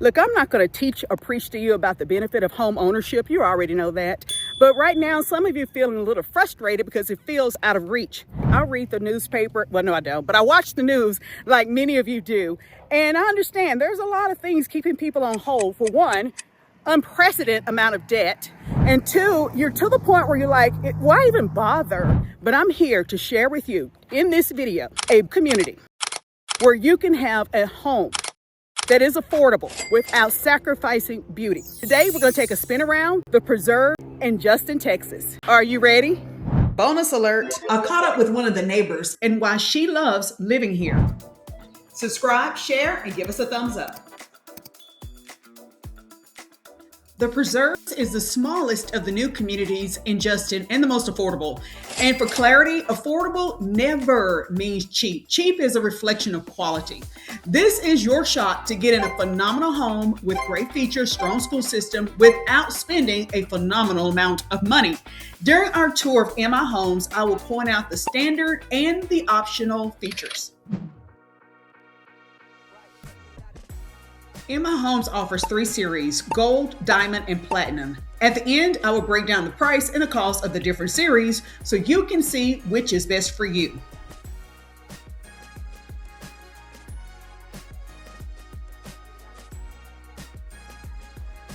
Look, I'm not going to teach or preach to you about the benefit of home ownership. You already know that. But right now, some of you are feeling a little frustrated because it feels out of reach. I read the newspaper. Well, no, I don't. But I watch the news like many of you do. And I understand there's a lot of things keeping people on hold. For one, unprecedented amount of debt. And two, you're to the point where you're like, why even bother? But I'm here to share with you in this video a community where you can have a home that is affordable without sacrificing beauty. Today, we're going to take a spin around the preserve in Justin, Texas. Are you ready? Bonus alert. I caught up with one of the neighbors and why she loves living here. Subscribe, share, and give us a thumbs up. The Preserves is the smallest of the new communities in Justin and the most affordable. And for clarity, affordable never means cheap. Cheap is a reflection of quality. This is your shot to get in a phenomenal home with great features, strong school system, without spending a phenomenal amount of money. During our tour of MI Homes, I will point out the standard and the optional features. MI Homes offers 3 series, Gold, Diamond, and Platinum. At the end, I will break down the price and the cost of the different series so you can see which is best for you.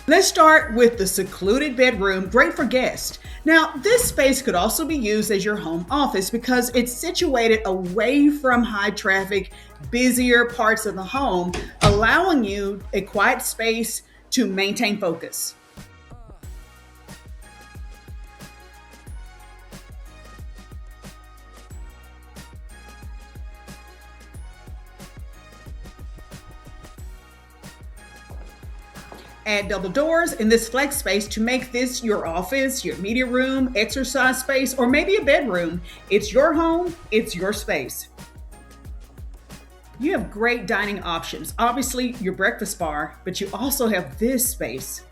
Let's start with the secluded bedroom, great for guests. Now, this space could also be used as your home office because it's situated away from high traffic, busier parts of the home, allowing you a quiet space to maintain focus. Add double doors in this flex space to make this your office, your media room, exercise space, or maybe a bedroom. It's your home, it's your space. You have great dining options. Obviously, your breakfast bar, but you also have this space.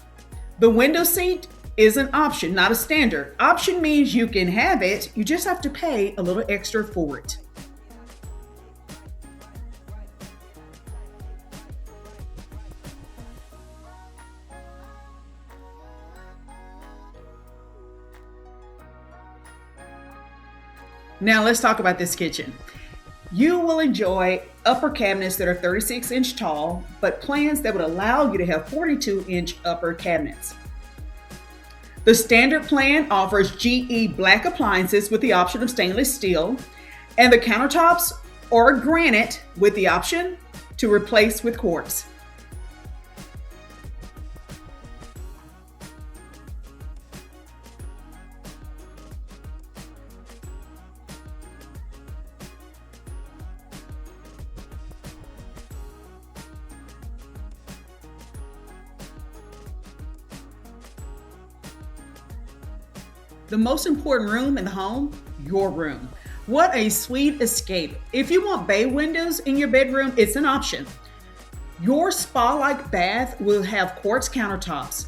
The window seat is an option, not a standard. Option means you can have it, you just have to pay a little extra for it. Now let's talk about this kitchen. You will enjoy upper cabinets that are 36-inch tall, but plans that would allow you to have 42-inch upper cabinets. The standard plan offers GE black appliances with the option of stainless steel, and the countertops are granite with the option to replace with quartz. The most important room in the home, your room. What a sweet escape. If you want bay windows in your bedroom, it's an option. Your spa-like bath will have quartz countertops.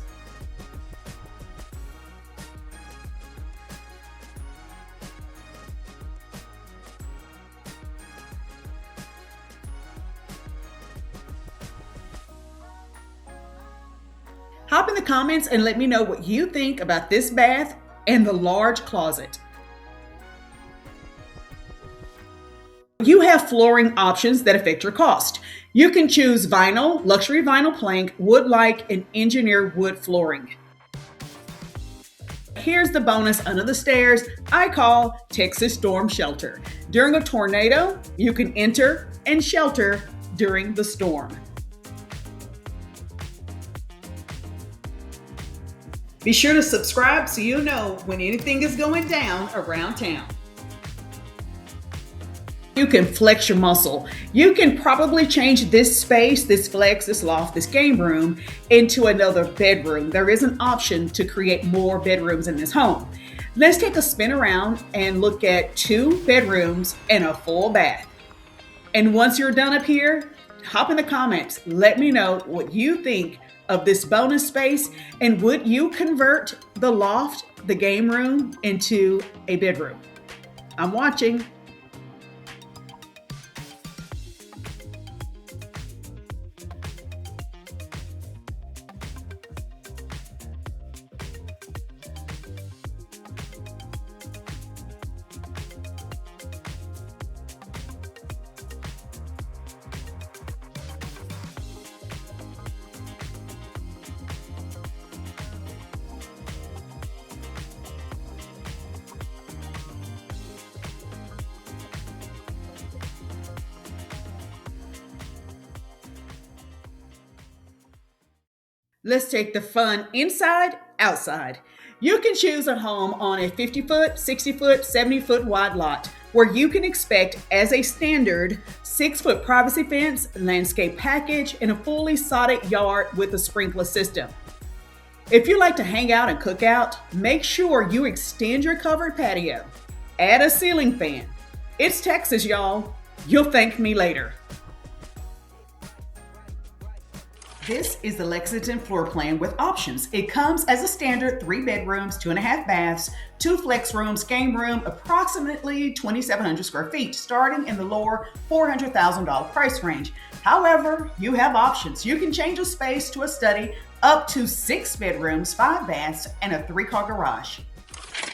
Hop in the comments and let me know what you think about this bath and the large closet. You have flooring options that affect your cost. You can choose vinyl, luxury vinyl plank, wood-like, and engineered wood flooring. Here's the bonus under the stairs I call Texas Storm Shelter. During a tornado, you can enter and shelter during the storm. Be sure to subscribe so you know when anything is going down around town. You can flex your muscle. You can probably change this space, this flex, this loft, this game room into another bedroom. There is an option to create more bedrooms in this home. Let's take a spin around and look at 2 bedrooms and a full bath. And once you're done up here, hop in the comments. Let me know what you think of this bonus space, and would you convert the loft, the game room, into a bedroom? I'm watching. Let's take the fun inside, outside. You can choose a home on a 50-foot, 60-foot, 70-foot wide lot where you can expect as a standard 6-foot privacy fence, landscape package, and a fully sodded yard with a sprinkler system. If you like to hang out and cook out, make sure you extend your covered patio. Add a ceiling fan. It's Texas, y'all. You'll thank me later. This is the Lexington floor plan with options. It comes as a standard 3 bedrooms, 2.5 baths, 2 flex rooms, game room, approximately 2,700 square feet, starting in the lower $400,000 price range. However, you have options. You can change a space to a study up to 6 bedrooms, 5 baths, and a 3-car garage.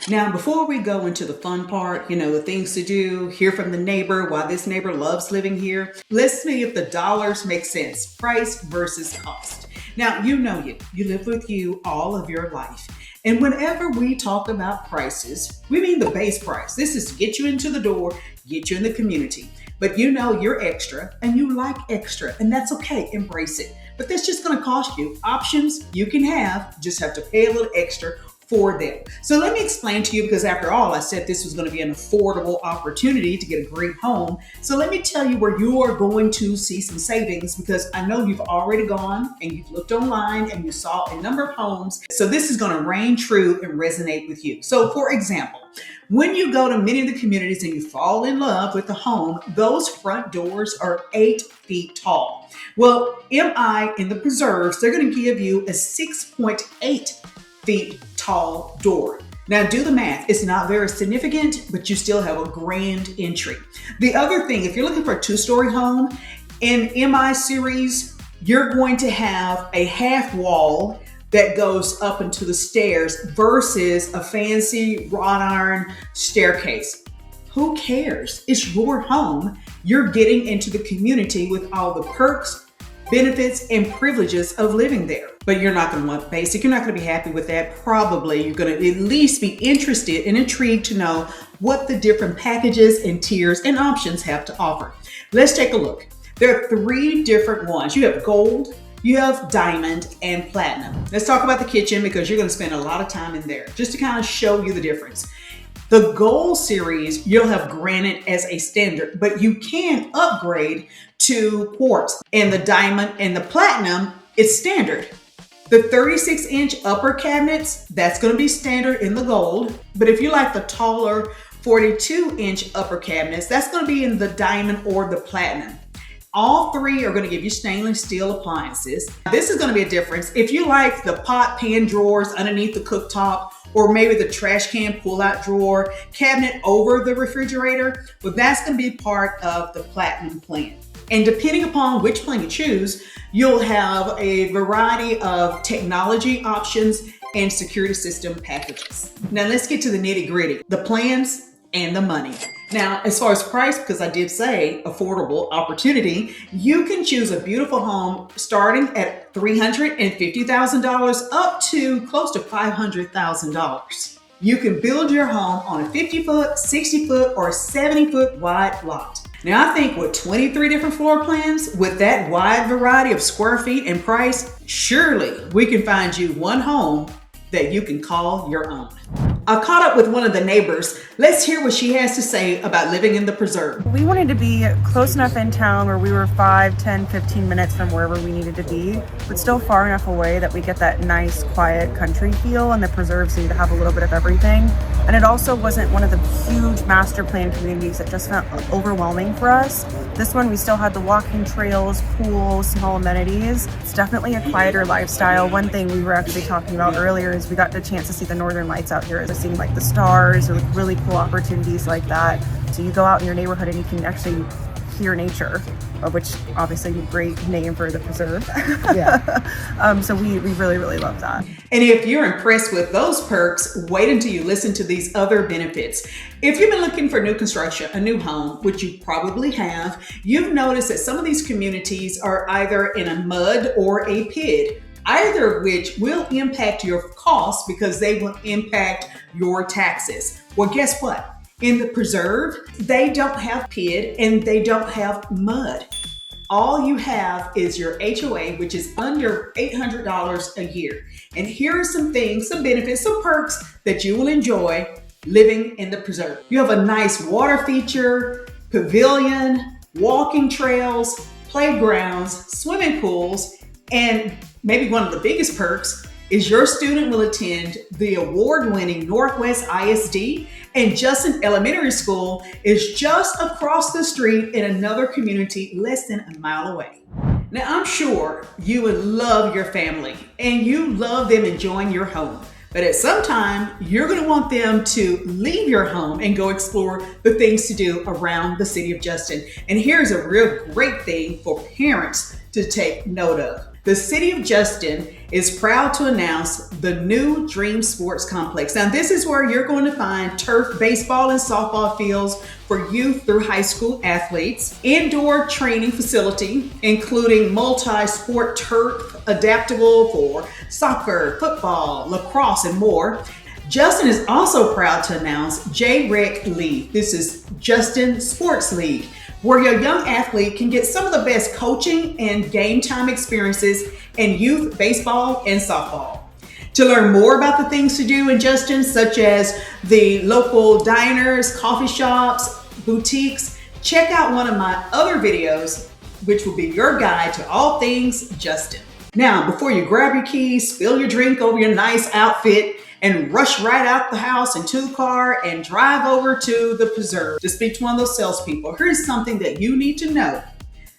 Now, before we go into the fun part, the things to do, hear from the neighbor, why this neighbor loves living here, let's see if the dollars make sense, price versus cost. Now, you live with you all of your life. And whenever we talk about prices, we mean the base price. This is to get you into the door, get you in the community. But you're extra and you like extra, and that's okay, embrace it. But that's just gonna cost you. Options you can have, just have to pay a little extra for them. So let me explain to you, because after all, I said this was going to be an affordable opportunity to get a great home. So let me tell you where you are going to see some savings, because I know you've already gone and you've looked online and you saw a number of homes. So this is going to reign true and resonate with you. So for example, when you go to many of the communities and you fall in love with the home, those front doors are 8 feet tall. Well, MI in the preserves, they're going to give you a 6.8 feet tall door. Now do the math. It's not very significant, but you still have a grand entry. The other thing, if you're looking for a 2-story home in MI series, you're going to have a half wall that goes up into the stairs versus a fancy wrought iron staircase. Who cares? It's your home. You're getting into the community with all the perks, benefits, and privileges of living there. But you're not going to want basic. You're not going to be happy with that. Probably you're going to at least be interested and intrigued to know what the different packages and tiers and options have to offer. Let's take a look. There are 3 different ones. You have gold, you have diamond, and platinum. Let's talk about the kitchen, because you're going to spend a lot of time in there just to kind of show you the difference. The gold series, you'll have granite as a standard, but you can upgrade to quartz. And the diamond and the platinum, it's standard. The 36-inch upper cabinets, that's going to be standard in the gold. But if you like the taller 42-inch upper cabinets, that's going to be in the diamond or the platinum. All 3 are going to give you stainless steel appliances. This is going to be a difference. If you like the pot pan drawers underneath the cooktop, or maybe the trash can pull-out drawer cabinet over the refrigerator, well, that's going to be part of the platinum plan. And depending upon which plan you choose, you'll have a variety of technology options and security system packages. Now let's get to the nitty-gritty, the plans and the money. Now, as far as price, because I did say affordable opportunity, you can choose a beautiful home starting at $350,000 up to close to $500,000. You can build your home on a 50-foot, 60-foot, or 70-foot wide lot. Now, I think with 23 different floor plans, with that wide variety of square feet and price, surely we can find you one home that you can call your own. I caught up with one of the neighbors. Let's hear what she has to say about living in the preserve. We wanted to be close enough in town where we were 5, 10, 15 minutes from wherever we needed to be, but still far enough away that we get that nice, quiet country feel, and the preserve seemed to have a little bit of everything. And it also wasn't one of the huge master plan communities that just felt overwhelming for us. This one, we still had the walking trails, pool, small amenities. It's definitely a quieter lifestyle. One thing we were actually talking about earlier is we got the chance to see the northern lights out here, seeing like the stars or really cool opportunities like that. So you go out in your neighborhood and you can actually hear nature, which obviously a great name for the preserve. Yeah. So we really, really love that. And if you're impressed with those perks, wait until you listen to these other benefits. If you've been looking for new construction, a new home, which you probably have, you've noticed that some of these communities are either in a mud or a PID, either of which will impact your costs because they will impact your taxes. Well, guess what? In the preserve, they don't have PID and they don't have mud. All you have is your HOA, which is under $800 a year. And here are some things, some benefits, some perks that you will enjoy living in the preserve. You have a nice water feature, pavilion, walking trails, playgrounds, swimming pools, and maybe one of the biggest perks is your student will attend the award-winning Northwest ISD, and Justin Elementary School is just across the street in another community less than a mile away. Now, I'm sure you would love your family and you love them enjoying your home, but at some time, you're gonna want them to leave your home and go explore the things to do around the city of Justin. And here's a real great thing for parents to take note of. The city of Justin is proud to announce the new Dream Sports Complex. Now, this is where you're going to find turf baseball and softball fields for youth through high school athletes, indoor training facility, including multi-sport turf adaptable for soccer, football, lacrosse, and more. Justin is also proud to announce JRec League. This is Justin Sports League, where your young athlete can get some of the best coaching and game time experiences in youth baseball and softball. To learn more about the things to do in Justin, such as the local diners, coffee shops, boutiques, check out one of my other videos, which will be your guide to all things Justin. Now, before you grab your keys, spill your drink over your nice outfit, and rush right out the house and to the car and drive over to the preserve to speak to one of those salespeople, here's something that you need to know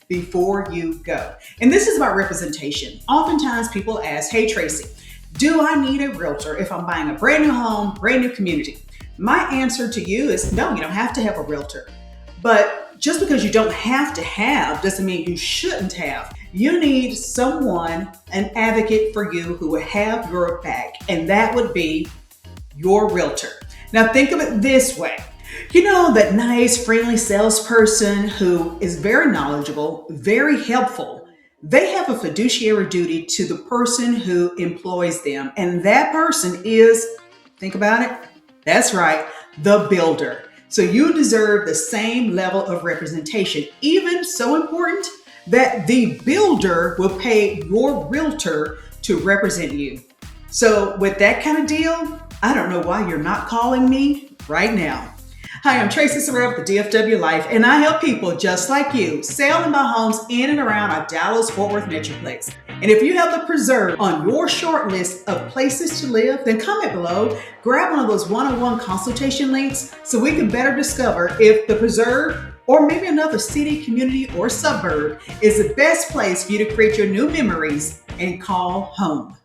before you go. And this is about representation. Oftentimes people ask, hey Tracy, do I need a realtor if I'm buying a brand new home, brand new community? My answer to you is no, you don't have to have a realtor. But just because you don't have to have doesn't mean you shouldn't have. You need someone, an advocate for you who will have your back, and that would be your realtor. Now think of it this way. You know, that nice, friendly salesperson who is very knowledgeable, very helpful. They have a fiduciary duty to the person who employs them, and that person is, think about it, that's right, the builder. So you deserve the same level of representation, even so important that the builder will pay your realtor to represent you. So with that kind of deal, I don't know why you're not calling me right now. Hi, I'm Tracy Sorrell with the DFW Life, and I help people just like you sell and buy homes in and around our Dallas-Fort Worth Metroplex. And if you have the preserve on your short list of places to live, then comment below, grab one of those one-on-one consultation links so we can better discover if the preserve or maybe another city, community, or suburb is the best place for you to create your new memories and call home.